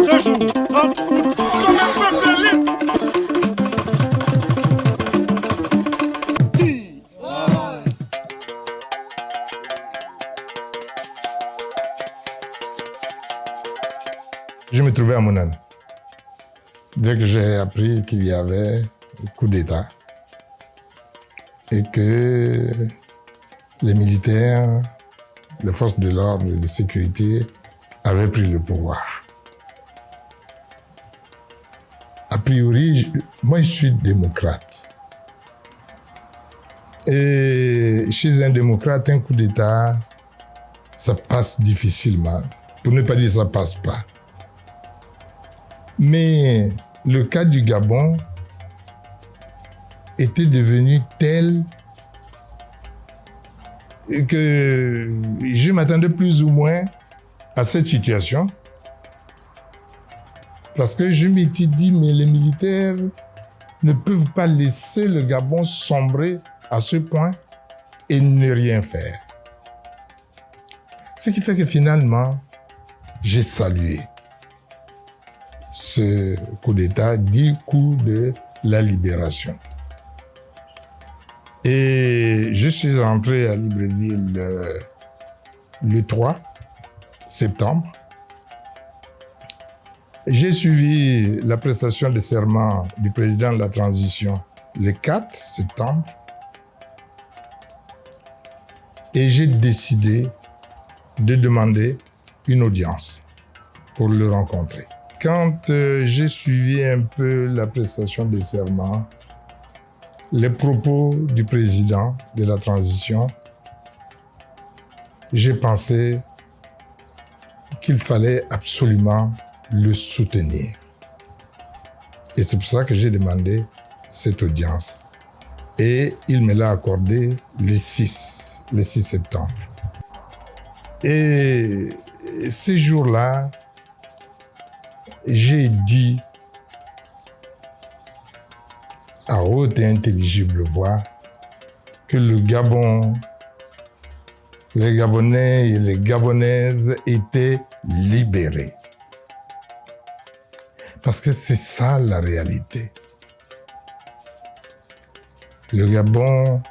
Ce jour, sommet peuple libre. Je me trouvais à Mounane. Dès que j'ai appris qu'il y avait un coup d'État et que les militaires, les forces de l'ordre et de sécurité avaient pris le pouvoir. A priori, moi je suis démocrate. Et chez un démocrate, un coup d'État, ça passe difficilement. Pour ne pas dire ça passe pas. Mais le cas du Gabon était devenu tel que je m'attendais plus ou moins à cette situation. Parce que je m'étais dit, mais les militaires ne peuvent pas laisser le Gabon sombrer à ce point et ne rien faire. Ce qui fait que finalement, j'ai salué ce coup d'État, dit coup de la libération. Et je suis rentré à Libreville le 3 septembre. J'ai suivi la prestation de serment du président de la transition le 4 septembre. Et j'ai décidé de demander une audience pour le rencontrer. Quand j'ai suivi un peu la prestation de serment, les propos du président de la transition, j'ai pensé qu'il fallait absolument le soutenir. Et c'est pour ça que j'ai demandé cette audience. Et il me l'a accordé le 6 septembre. Et ces jours-là, j'ai dit à haute et intelligible voix que le Gabon, les Gabonais et les Gabonaises étaient libérés. Parce que c'est ça la réalité. Le Gabon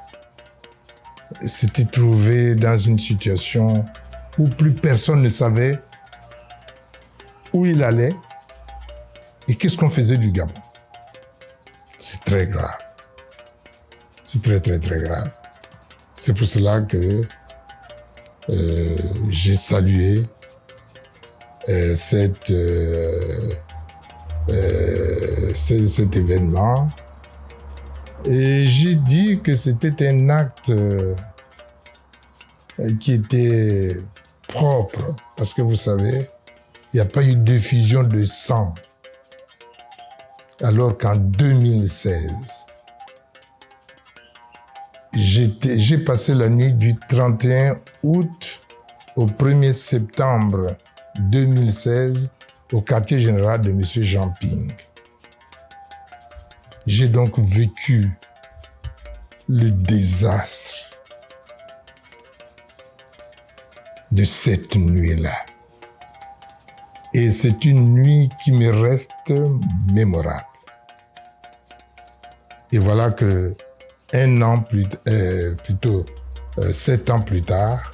s'était trouvé dans une situation où plus personne ne savait où il allait et qu'est-ce qu'on faisait du Gabon. C'est très grave. C'est très, très, très grave. C'est pour cela que j'ai salué cet événement et j'ai dit que c'était un acte qui était propre parce que vous savez, il n'y a pas eu d'effusion de sang. Alors qu'en 2016, j'ai passé la nuit du 31 août au 1er septembre 2016 au quartier général de M. Jean Ping. J'ai donc vécu le désastre de cette nuit-là. Et c'est une nuit qui me reste mémorable. Et voilà que 7 ans plus tard,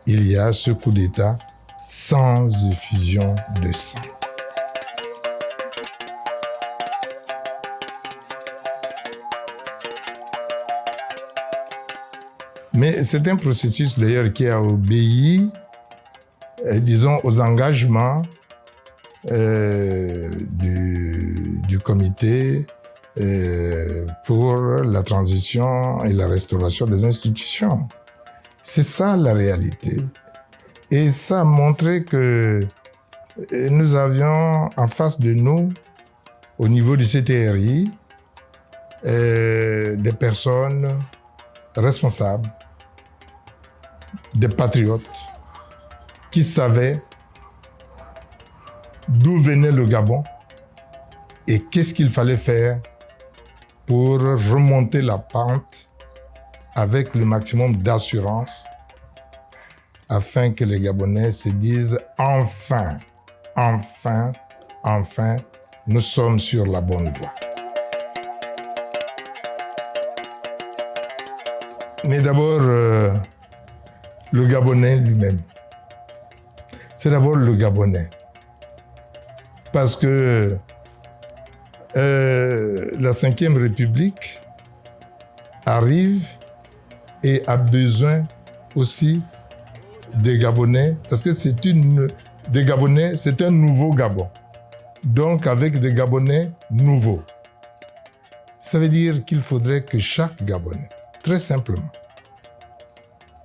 il y a ce coup d'État sans effusion de sang. Mais c'est un processus d'ailleurs qui a obéi, disons, aux engagements du comité pour la transition et la restauration des institutions. C'est ça la réalité. Et ça a montré que nous avions en face de nous, au niveau du CTRI, des personnes responsables, des patriotes, qui savaient d'où venait le Gabon et qu'est-ce qu'il fallait faire pour remonter la pente avec le maximum d'assurance afin que les Gabonais se disent enfin enfin, nous sommes sur la bonne voie. Mais d'abord, le Gabonais lui-même. C'est d'abord le Gabonais. Parce que la Ve République arrive et a besoin aussi des Gabonais, parce que des Gabonais, c'est un nouveau Gabon. Donc avec des Gabonais nouveaux. Ça veut dire qu'il faudrait que chaque Gabonais, très simplement,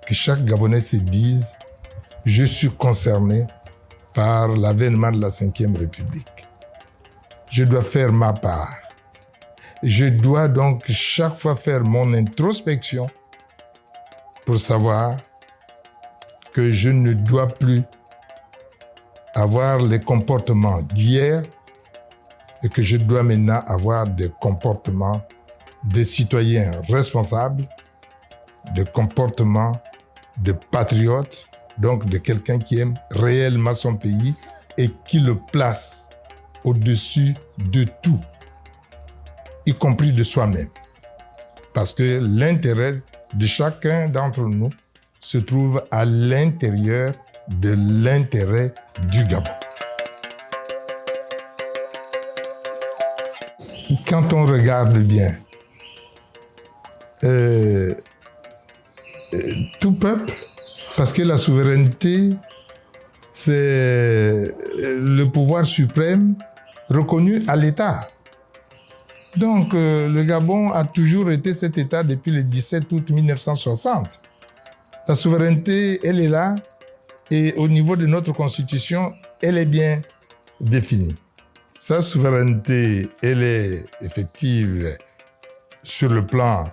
que chaque Gabonais se dise « Je suis concerné par l'avènement de la Ve République. Je dois faire ma part. Je dois donc chaque fois faire mon introspection pour savoir que je ne dois plus avoir les comportements d'hier et que je dois maintenant avoir des comportements de citoyens responsables, des comportements de patriotes, donc de quelqu'un qui aime réellement son pays et qui le place au-dessus de tout, y compris de soi-même. Parce que l'intérêt de chacun d'entre nous se trouve à l'intérieur de l'intérêt du Gabon. Quand on regarde bien, tout peuple, parce que la souveraineté, c'est le pouvoir suprême reconnu à l'État. Donc, le Gabon a toujours été cet État depuis le 17 août 1960. La souveraineté, elle est là, et au niveau de notre Constitution, elle est bien définie. Sa souveraineté, elle est effective sur le plan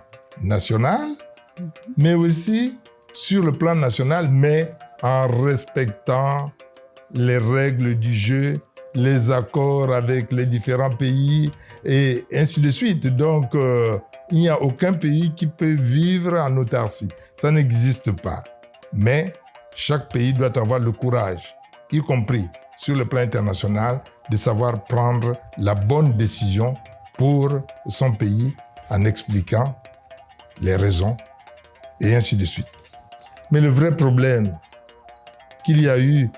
national, mais aussi sur le plan national, mais en respectant les règles du jeu, les accords avec les différents pays et ainsi de suite. Donc, il n'y a aucun pays qui peut vivre en autarcie. Ça n'existe pas. Mais chaque pays doit avoir le courage, y compris sur le plan international, de savoir prendre la bonne décision pour son pays en expliquant les raisons et ainsi de suite. Mais le vrai problème qu'il y a eu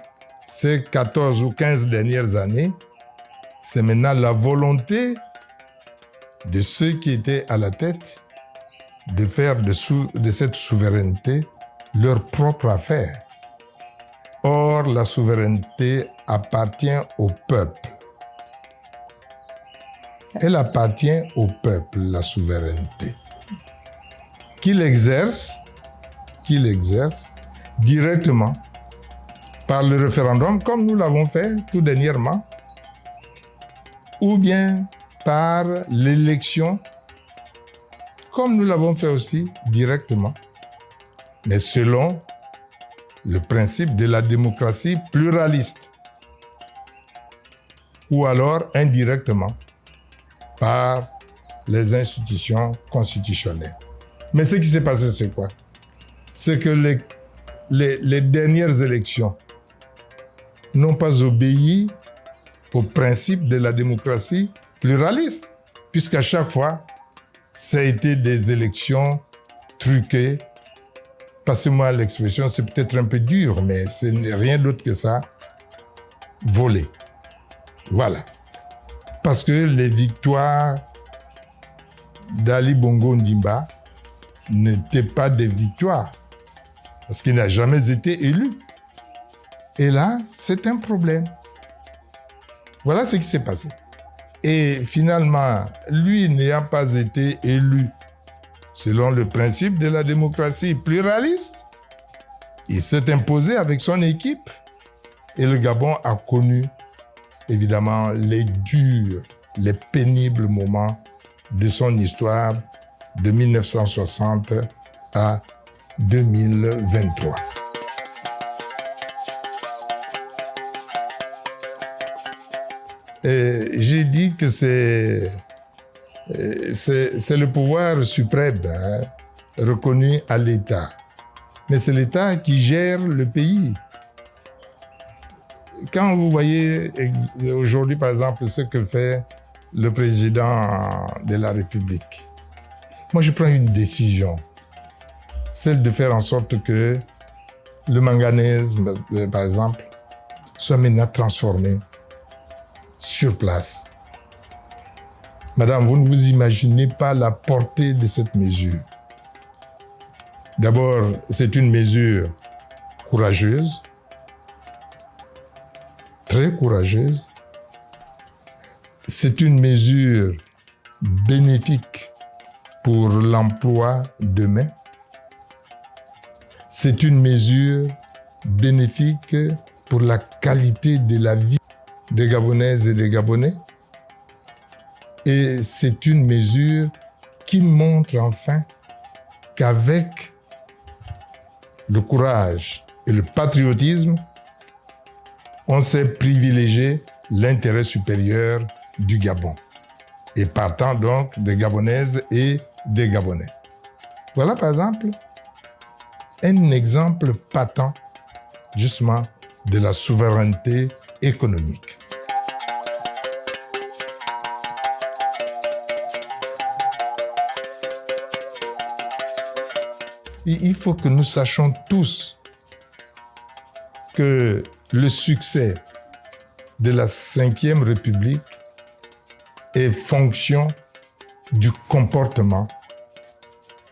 ces 14 ou 15 dernières années, c'est maintenant la volonté de ceux qui étaient à la tête de faire de cette souveraineté leur propre affaire. Or, la souveraineté appartient au peuple. Elle appartient au peuple, la souveraineté. Qu'il exerce directement par le référendum, comme nous l'avons fait tout dernièrement, ou bien par l'élection, comme nous l'avons fait aussi directement, mais selon le principe de la démocratie pluraliste, ou alors indirectement par les institutions constitutionnelles. Mais ce qui s'est passé, c'est quoi? C'est que les dernières élections n'ont pas obéi au principe de la démocratie pluraliste, puisqu'à chaque fois, ça a été des élections truquées. Passez-moi l'expression, c'est peut-être un peu dur, mais ce n'est rien d'autre que ça, volé. Voilà. Parce que les victoires d'Ali Bongo Ondimba n'étaient pas des victoires, parce qu'il n'a jamais été élu. Et là, c'est un problème. Voilà ce qui s'est passé. Et finalement, lui n'ayant pas été élu selon le principe de la démocratie pluraliste, il s'est imposé avec son équipe et le Gabon a connu évidemment les durs, les pénibles moments de son histoire de 1960 à 2023. J'ai dit que c'est le pouvoir suprême reconnu à l'État. Mais c'est l'État qui gère le pays. quand vous voyez aujourd'hui, par exemple, ce que fait le président de la République, moi, je prends une décision, celle de faire en sorte que le manganèse, par exemple, soit maintenant transformé sur place. Madame, vous ne vous imaginez pas la portée de cette mesure. D'abord, c'est une mesure courageuse, très courageuse. C'est une mesure bénéfique pour l'emploi demain. C'est une mesure bénéfique pour la qualité de la vie des Gabonaises et des Gabonais. Et c'est une mesure qui montre enfin qu'avec le courage et le patriotisme, on sait privilégier l'intérêt supérieur du Gabon. Et partant donc des Gabonaises et des Gabonais. Voilà par exemple un exemple patent justement de la souveraineté économique. Il faut que nous sachions tous que le succès de la Ve République est fonction du comportement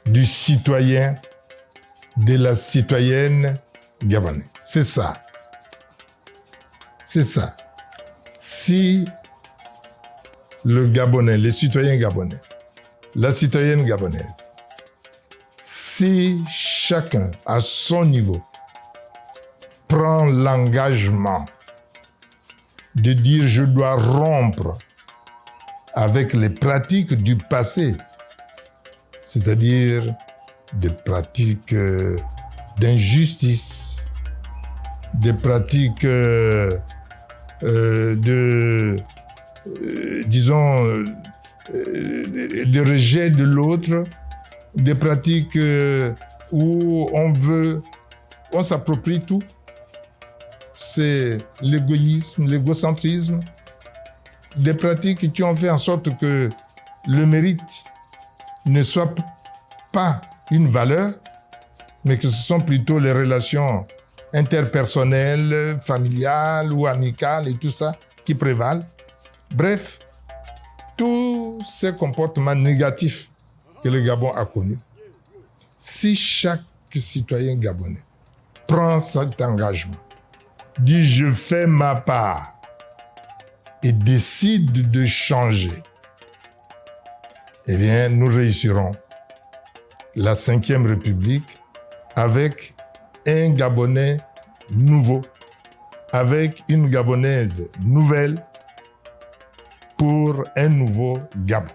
du citoyen, de la citoyenne gabonaise. C'est ça. C'est ça. Si le Gabonais, les citoyens gabonais, la citoyenne gabonaise, si chacun à son niveau prend l'engagement de dire je dois rompre avec les pratiques du passé, c'est-à-dire des pratiques d'injustice, des pratiques de rejet de l'autre, des pratiques où on s'approprie tout. C'est l'égoïsme, l'égocentrisme, des pratiques qui ont fait en sorte que le mérite ne soit pas une valeur, mais que ce sont plutôt les relations interpersonnelles, familiales ou amicales et tout ça qui prévalent. Bref, tous ces comportements négatifs que le Gabon a connus, si chaque citoyen gabonais prend cet engagement, dit je fais ma part et décide de changer, eh bien, nous réussirons la Ve République avec un Gabonais nouveau, avec une Gabonaise nouvelle pour un nouveau Gabon.